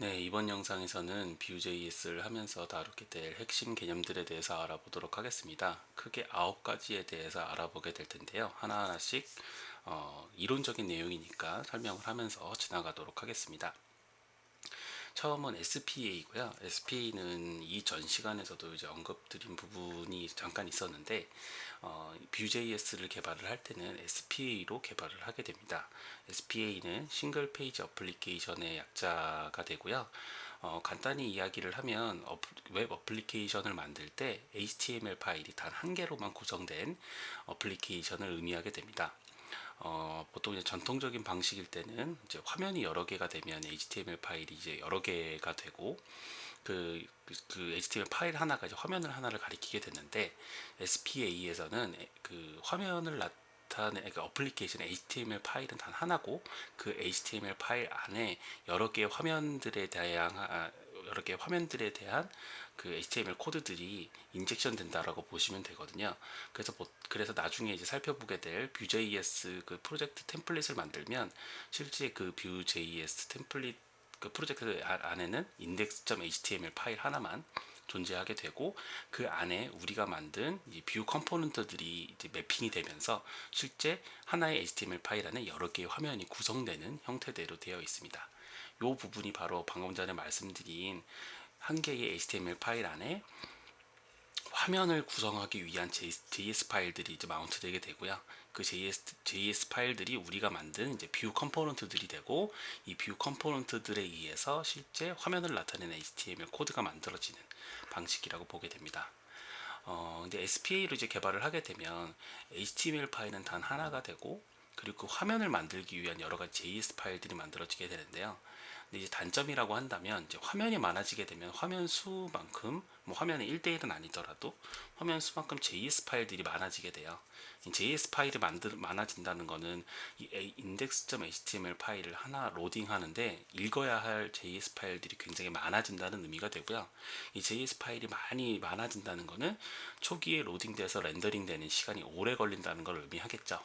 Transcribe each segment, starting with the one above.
네, 이번 영상에서는 Vue.js를 하면서 다루게 될 핵심 개념들에 대해서 알아보도록 하겠습니다. 크게 9가지에 대해서 알아보게 될 텐데요. 하나하나씩 이론적인 내용이니까 설명을 하면서 지나가도록 하겠습니다. 처음은 SPA이고요. SPA는 이전 시간에서도 이제 언급드린 부분이 잠깐 있었는데, Vue.js를 개발을 할 때는 SPA로 개발을 하게 됩니다. SPA는 싱글 페이지 어플리케이션의 약자가 되고요. 간단히 이야기를 하면 웹 어플리케이션을 만들 때 HTML 파일이 단 한 개로만 구성된 어플리케이션을 의미하게 됩니다. 보통 이제 전통적인 방식일 때는 이제 화면이 여러 개가 되면 HTML 파일이 이제 여러 개가 되고 그 HTML 파일 하나가 이제 화면을 하나를 가리키게 됐는데, SPA에서는 그 화면을 나타내 그 어플리케이션 HTML 파일은 단 하나고, 그 HTML 파일 안에 여러 개의 화면들에 대한 그 HTML 코드들이 인젝션 된다라고 보시면 되거든요. 그래서 나중에 이제 살펴보게 될 Vue.js 그 프로젝트 템플릿을 만들면 실제 그 Vue.js 템플릿 그 프로젝트 안에는 index.html 파일 하나만 존재하게 되고, 그 안에 우리가 만든 이 뷰 컴포넌트들이 이제 매핑이 되면서 실제 하나의 HTML 파일 안에 여러 개의 화면이 구성되는 형태대로 되어 있습니다. 이 부분이 바로 방금 전에 말씀드린 한 개의 HTML 파일 안에 화면을 구성하기 위한 JS 파일들이 이제 마운트되게 되고요. 그 JS 파일들이 우리가 만든 이제 뷰 컴포넌트들이 되고, 이 뷰 컴포넌트들에 의해서 실제 화면을 나타내는 HTML 코드가 만들어지는 방식이라고 보게 됩니다. 근데 SPA로 이제 개발을 하게 되면 HTML 파일은 단 하나가 되고, 그리고 그 화면을 만들기 위한 여러 가지 JS 파일들이 만들어지게 되는데요. 근데 이제 단점이라고 한다면, 이제 화면이 많아지게 되면 화면 수만큼, 뭐 화면이 1대1은 아니더라도 화면 수만큼 JS 파일들이 많아지게 돼요. 이 JS 파일이 많아진다는 거는 이 index.html 파일을 하나 로딩하는데 읽어야 할 JS 파일들이 굉장히 많아진다는 의미가 되고요. 이 JS 파일이 많이 많아진다는 거는 초기에 로딩돼서 렌더링 되는 시간이 오래 걸린다는 걸 의미하겠죠.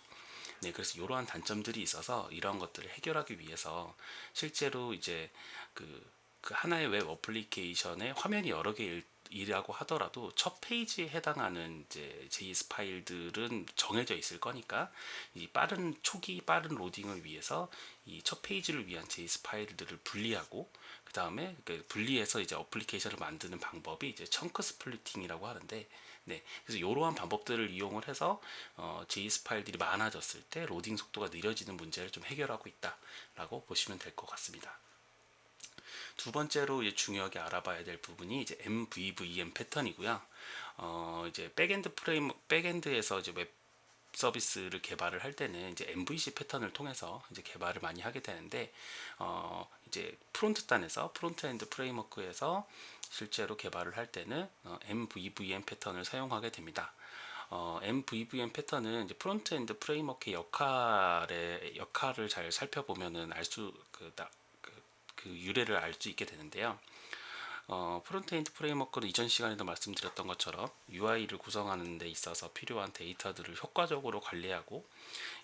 네, 그래서 이러한 단점들이 있어서 이러한 것들을 해결하기 위해서 실제로 이제 그 하나의 웹 어플리케이션에 화면이 여러 개이라고 하더라도 첫 페이지에 해당하는 이제 JS 파일들은 정해져 있을 거니까, 이 초기 빠른 로딩을 위해서 이 첫 페이지를 위한 JS 파일들을 분리하고, 그 다음에 분리해서 이제 어플리케이션을 만드는 방법이 이제 청크 스플리팅이라고 하는데, 네, 그래서 이러한 방법들을 이용을 해서 JS 파일들이 많아졌을 때 로딩 속도가 느려지는 문제를 좀 해결하고 있다라고 보시면 될 것 같습니다. 두 번째로 이제 중요하게 알아봐야 될 부분이 이제 MVVM 패턴이고요. 이제 백엔드에서 이제 웹 서비스를 개발을 할 때는 이제 MVC 패턴을 통해서 이제 개발을 많이 하게 되는데, 이제 프론트엔드 프레임워크에서 실제로 개발을 할 때는 MVVM 패턴을 사용하게 됩니다. MVVM 패턴은 이제 프론트엔드 프레임워크의 역할을 잘 살펴보면은 그 유래를 알 수 있게 되는데요. 프론트엔드 프레임워크는 이전 시간에도 말씀드렸던 것처럼 UI를 구성하는 데 있어서 필요한 데이터들을 효과적으로 관리하고,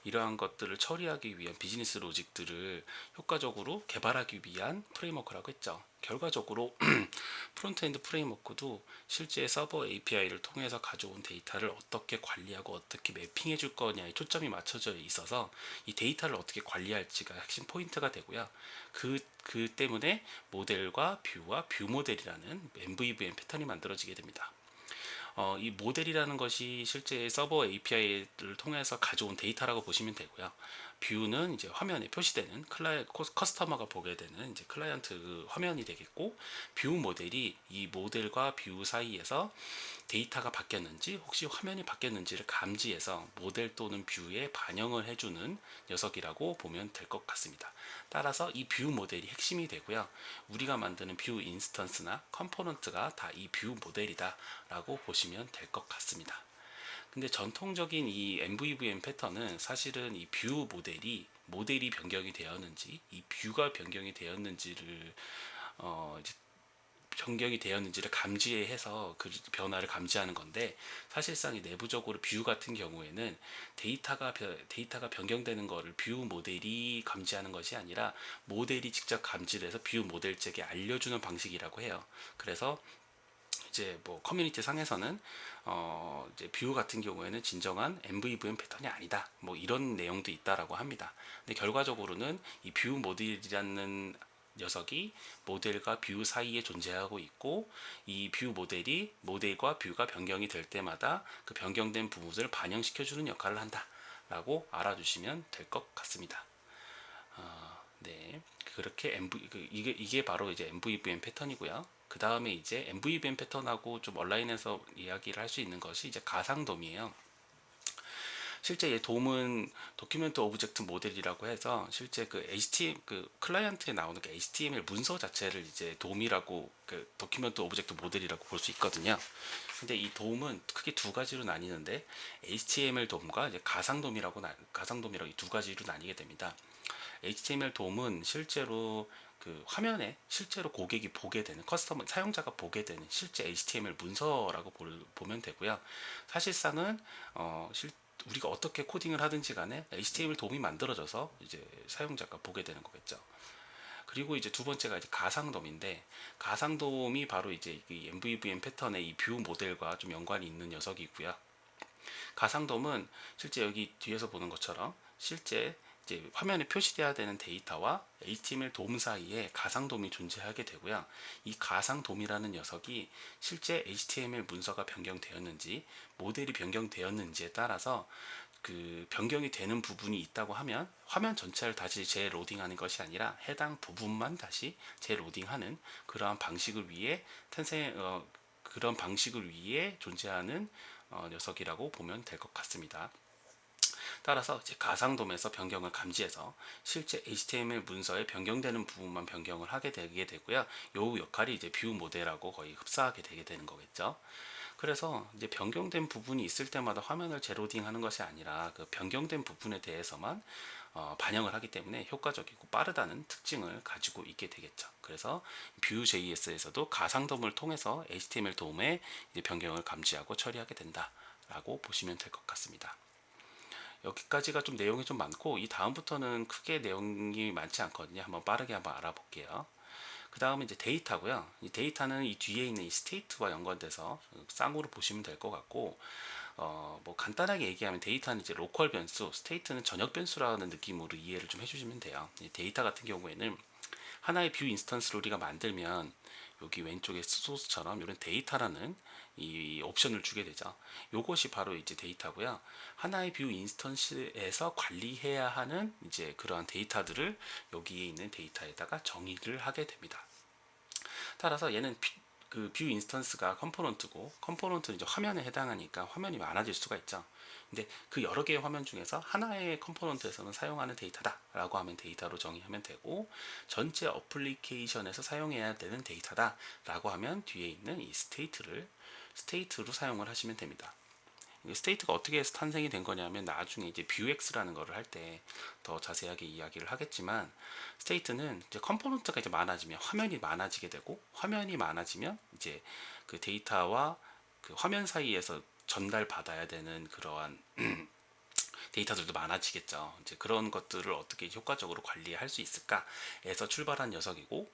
이러한 것들을 처리하기 위한 비즈니스 로직들을 효과적으로 개발하기 위한 프레임워크라고 했죠. 결과적으로 프론트엔드 프레임워크도 실제 서버 API를 통해서 가져온 데이터를 어떻게 관리하고 어떻게 매핑해 줄 거냐에 초점이 맞춰져 있어서 이 데이터를 어떻게 관리할지가 핵심 포인트가 되고요. 그 때문에 모델과 뷰와 뷰 모델이라는 MVVM 패턴이 만들어지게 됩니다. 이 모델이라는 것이 실제 서버 API를 통해서 가져온 데이터라고 보시면 되고요. 뷰는 이제 화면에 표시되는 커스터머가 보게 되는 이제 클라이언트 그 화면이 되겠고, 뷰 모델이 이 모델과 뷰 사이에서 데이터가 바뀌었는지 혹시 화면이 바뀌었는지를 감지해서 모델 또는 뷰에 반영을 해주는 녀석이라고 보면 될 것 같습니다. 따라서 이 뷰 모델이 핵심이 되고요. 우리가 만드는 뷰 인스턴스나 컴포넌트가 다 이 뷰 모델이다 라고 보시면 될 것 같습니다. 근데 전통적인 이 MVVM 패턴은 사실은 이 뷰 모델이 변경이 되었는지 이 뷰가 변경이 되었는지를 이제 변경이 되었는지를 감지해서 그 변화를 감지하는 건데, 사실상 이 내부적으로 뷰 같은 경우에는 데이터가 변경되는 거를 뷰 모델이 감지하는 것이 아니라 모델이 직접 감지를 해서 뷰 모델 측에 알려주는 방식이라고 해요. 그래서 이제 뭐 커뮤니티 상에서는 이제 뷰 같은 경우에는 진정한 MVVM 패턴이 아니다, 뭐 이런 내용도 있다라고 합니다. 근데 결과적으로는 이 뷰 모델이라는 녀석이 모델과 뷰 사이에 존재하고 있고, 이 뷰 모델이 모델과 뷰가 변경이 될 때마다 그 변경된 부분을 반영시켜주는 역할을 한다라고 알아주시면 될 것 같습니다. 네, 그렇게 이게 바로 이제 MVVM 패턴이고요. 그 다음에 이제 MVVM 패턴하고 좀 온라인에서 이야기를 할 수 있는 것이 이제 가상돔이에요. 실제 이 돔은 도큐멘트 오브젝트 모델이라고 해서 실제 그 HTML 그 클라이언트에 나오는 그 HTML 문서 자체를 이제 돔이라고, 그 도큐멘트 오브젝트 모델이라고 볼 수 있거든요. 근데 이 돔은 크게 두 가지로 나뉘는데, HTML 돔과 이제 가상돔이라고 이 두 가지로 나뉘게 됩니다. HTML 돔은 실제로 그 화면에 실제로 고객이 보게 되는, 커스터머 사용자가 보게 되는 실제 HTML 문서라고 보면 되고요. 사실상은 우리가 어떻게 코딩을 하든지 간에 HTML 돔이 만들어져서 이제 사용자가 보게 되는 거겠죠. 그리고 이제 두 번째가 이제 가상돔인데, 가상돔이 바로 이제 이 MVVM 패턴의 이 뷰 모델과 좀 연관이 있는 녀석이고요. 가상돔은 실제 여기 뒤에서 보는 것처럼 실제 이제 화면에 표시돼야 되는 데이터와 HTML 돔 사이에 가상돔이 존재하게 되고요. 이 가상돔이라는 녀석이 실제 HTML 문서가 변경되었는지 모델이 변경되었는지에 따라서 그 변경이 되는 부분이 있다고 하면 화면 전체를 다시 재로딩하는 것이 아니라 해당 부분만 다시 재로딩하는 그러한 방식을 위해 그런 방식을 위해 존재하는 녀석이라고 보면 될 것 같습니다. 따라서 이제 가상돔에서 변경을 감지해서 실제 HTML 문서에 변경되는 부분만 변경을 하게 되게 되고요. 요 역할이 이제 뷰 모델하고 거의 흡사하게 되게 되는 거겠죠. 그래서 이제 변경된 부분이 있을 때마다 화면을 재로딩하는 것이 아니라 그 변경된 부분에 대해서만 반영을 하기 때문에 효과적이고 빠르다는 특징을 가지고 있게 되겠죠. 그래서 Vue.js에서도 가상돔을 통해서 HTML 돔의 변경을 감지하고 처리하게 된다라고 보시면 될 것 같습니다. 여기까지가 좀 내용이 좀 많고, 이 다음부터는 크게 내용이 많지 않거든요. 빠르게 한번 알아볼게요. 그 다음은 이제 데이터고요. 이 데이터는 이 뒤에 있는 이 스테이트와 연관돼서 쌍으로 보시면 될 것 같고, 뭐 간단하게 얘기하면 데이터는 이제 로컬 변수, 스테이트는 전역 변수라는 느낌으로 이해를 좀 해주시면 돼요. 이 데이터 같은 경우에는 하나의 뷰 인스턴스를 우리가 만들면 여기 왼쪽에 소스처럼 이런 데이터라는 이 옵션을 주게 되죠. 이것이 바로 이제 데이터고요. 하나의 뷰 인스턴스에서 관리해야 하는 이제 그러한 데이터들을 여기에 있는 데이터에다가 정의를 하게 됩니다. 따라서 얘는 그 뷰 인스턴스가 컴포넌트고, 컴포넌트는 이제 화면에 해당하니까 화면이 많아질 수가 있죠. 근데 그 여러 개의 화면 중에서 하나의 컴포넌트에서는 사용하는 데이터다라고 하면 데이터로 정의하면 되고, 전체 어플리케이션에서 사용해야 되는 데이터다라고 하면 뒤에 있는 이 스테이트로 사용을 하시면 됩니다. 스테이트가 어떻게 해서 탄생이 된 거냐면 나중에 이제 뷰엑스라는 거를 할 때 더 자세하게 이야기를 하겠지만, 스테이트는 이제 컴포넌트가 이제 많아지면 화면이 많아지게 되고, 화면이 많아지면 이제 그 데이터와 그 화면 사이에서 전달받아야 되는 그러한 데이터들도 많아지겠죠. 이제 그런 것들을 어떻게 효과적으로 관리할 수 있을까에서 출발한 녀석이고,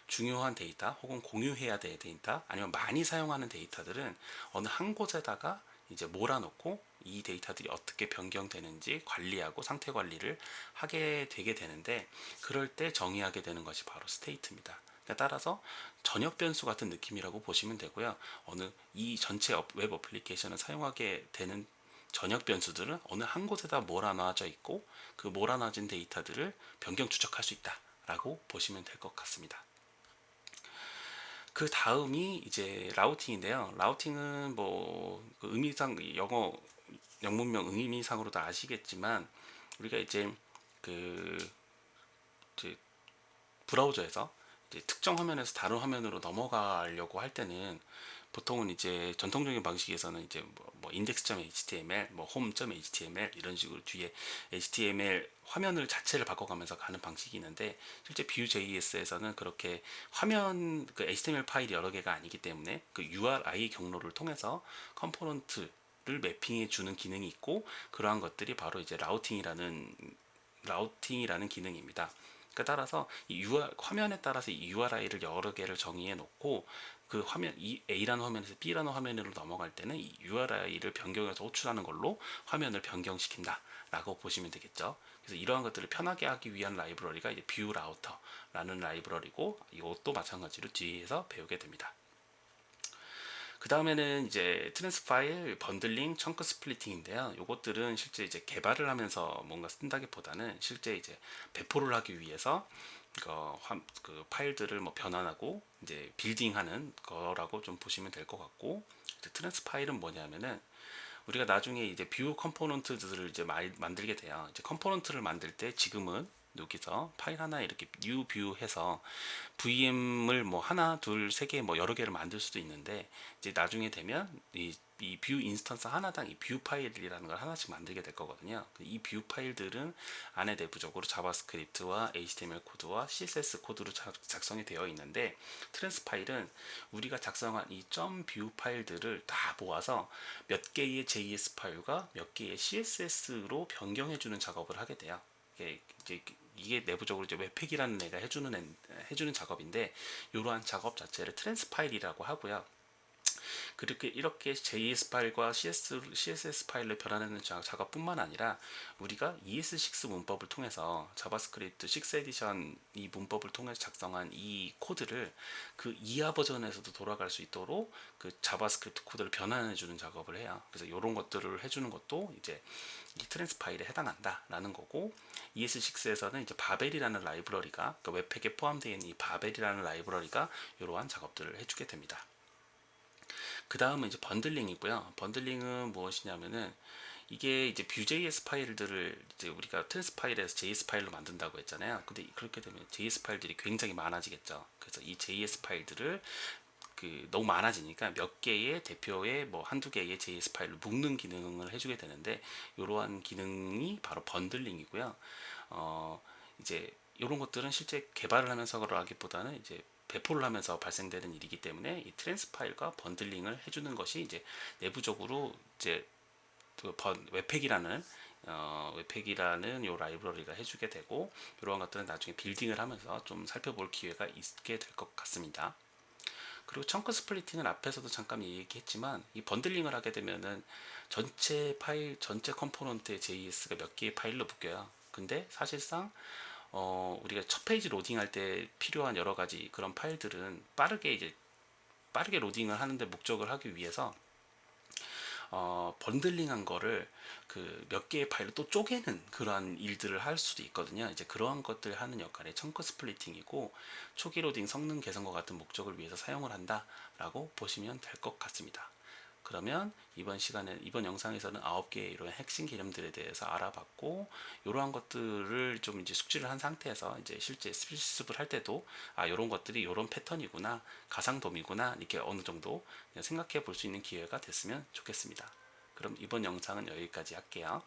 중요한 데이터 혹은 공유해야 될 데이터 아니면 많이 사용하는 데이터들은 어느 한 곳에다가 이제 몰아놓고 이 데이터들이 어떻게 변경되는지 관리하고 상태 관리를 하게 되게 되는데, 그럴 때 정의하게 되는 것이 바로 스테이트입니다. 따라서 전역 변수 같은 느낌이라고 보시면 되고요. 어느 이 전체 웹 어플리케이션을 사용하게 되는 전역 변수들은 어느 한 곳에다 몰아놔져 있고, 그 몰아놔진 데이터들을 변경 추적할 수 있다라고 보시면 될 것 같습니다. 그 다음이 이제 라우팅인데요. 라우팅은 뭐그 의미상 영어 영문명 의미상으로도 아시겠지만, 우리가 이제 그 이제 브라우저에서 이제 특정 화면에서 다른 화면으로 넘어가려고 할 때는 보통은 이제 전통적인 방식에서는 이제 뭐 index.html, 뭐 home.html 이런 식으로 뒤에 HTML 화면을 자체를 바꿔가면서 가는 방식이 있는데, 실제 Vue.js에서는 그렇게 화면 그 HTML 파일이 여러 개가 아니기 때문에 그 URI 경로를 통해서 컴포넌트를 매핑해 주는 기능이 있고, 그러한 것들이 바로 이제 라우팅이라는 기능입니다. 그러니까 따라서 이 화면에 따라서 이 URI를 여러 개를 정의해 놓고, 그 화면 이 A라는 화면에서 B라는 화면으로 넘어갈 때는 이 URI를 변경해서 호출하는 걸로 화면을 변경시킨다라고 보시면 되겠죠. 그래서 이러한 것들을 편하게 하기 위한 라이브러리가 이제 뷰 라우터라는 라이브러리고, 이것도 마찬가지로 뒤에서 배우게 됩니다. 그 다음에는 이제 트랜스 파일 번들링, 청크 스플리팅인데요. 요것들은 실제 이제 개발을 하면서 뭔가 쓴다기보다는 실제 이제 배포를 하기 위해서 그 파일들을 뭐 변환하고 이제 빌딩하는 거라고 좀 보시면 될 것 같고, 트랜스 파일은 뭐냐면은 우리가 나중에 이제 뷰 컴포넌트들을 이제 만들게 돼요. 이제 컴포넌트를 만들 때 지금은 여기서 파일 하나 이렇게 new view 해서 VM을 뭐 하나, 둘, 세 개, 뭐 여러 개를 만들 수도 있는데, 이제 나중에 되면 이 뷰 인스턴스 하나당 이 뷰 파일이라는 걸 하나씩 만들게 될 거거든요. 이 뷰 파일들은 안에 내부적으로 자바스크립트와 HTML 코드와 CSS 코드로 작성이 되어 있는데, 트랜스 파일은 우리가 작성한 이 .뷰 파일들을 다 모아서 몇 개의 JS 파일과 몇 개의 CSS로 변경해주는 작업을 하게 돼요. 이게 내부적으로 이제 웹팩이라는 애가 해주는 작업인데, 이러한 작업 자체를 트랜스 파일이라고 하고요. 그렇게 이렇게 JS 파일과 CSS 파일로 변환하는 작업뿐만 아니라 우리가 ES6 문법을 통해서 자바스크립트 6 에디션 이 문법을 통해서 작성한 이 코드를 그 이하 버전에서도 돌아갈 수 있도록 그 자바스크립트 코드를 변환해 주는 작업을 해요. 그래서 이런 것들을 해주는 것도 이제 이 트랜스 파일에 해당한다라는 거고, ES6에서는 이제 바벨이라는 라이브러리가, 그러니까 웹팩에 포함되어 있는 이 바벨이라는 라이브러리가 이러한 작업들을 해주게 됩니다. 그 다음은 이제 번들링이고요. 번들링은 무엇이냐면은 이게 이제 Vue.js 파일들을 이제 우리가 트랜스 파일에서 JS 파일로 만든다고 했잖아요. 근데 그렇게 되면 JS 파일들이 굉장히 많아지겠죠. 그래서 이 JS 파일들을 너무 많아지니까 몇 개의 대표의 뭐 한두 개의 JS 파일을 묶는 기능을 해주게 되는데, 이러한 기능이 바로 번들링이고요. 이제 이런 것들은 실제 개발을 하면서 하기보다는 이제 배포를 하면서 발생되는 일이기 때문에 이 트랜스 파일과 번들링을 해주는 것이 이제 내부적으로 이제 웹팩이라는 요 라이브러리가 해주게 되고, 이러한 것들은 나중에 빌딩을 하면서 좀 살펴볼 기회가 있게 될 것 같습니다. 그리고 청크 스플리팅은 앞에서도 잠깐 얘기했지만, 이 번들링을 하게 되면은 전체 컴포넌트의 JS가 몇 개의 파일로 묶여요. 근데 사실상 우리가 첫 페이지 로딩할 때 필요한 여러 가지 그런 파일들은 빠르게 로딩을 하는데 목적을 하기 위해서 번들링한 거를 그 몇 개의 파일로 또 쪼개는 그러한 일들을 할 수도 있거든요. 이제 그러한 것들 하는 역할이 청크 스플리팅이고, 초기 로딩 성능 개선과 같은 목적을 위해서 사용을 한다라고 보시면 될 것 같습니다. 그러면 이번 영상에서는 9개의 이런 핵심 개념들에 대해서 알아봤고, 이러한 것들을 좀 이제 숙지를 한 상태에서 이제 실제 실습을 할 때도 이런 것들이 이런 패턴이구나, 가상돔이구나, 이렇게 어느 정도 생각해 볼 수 있는 기회가 됐으면 좋겠습니다. 그럼 이번 영상은 여기까지 할게요.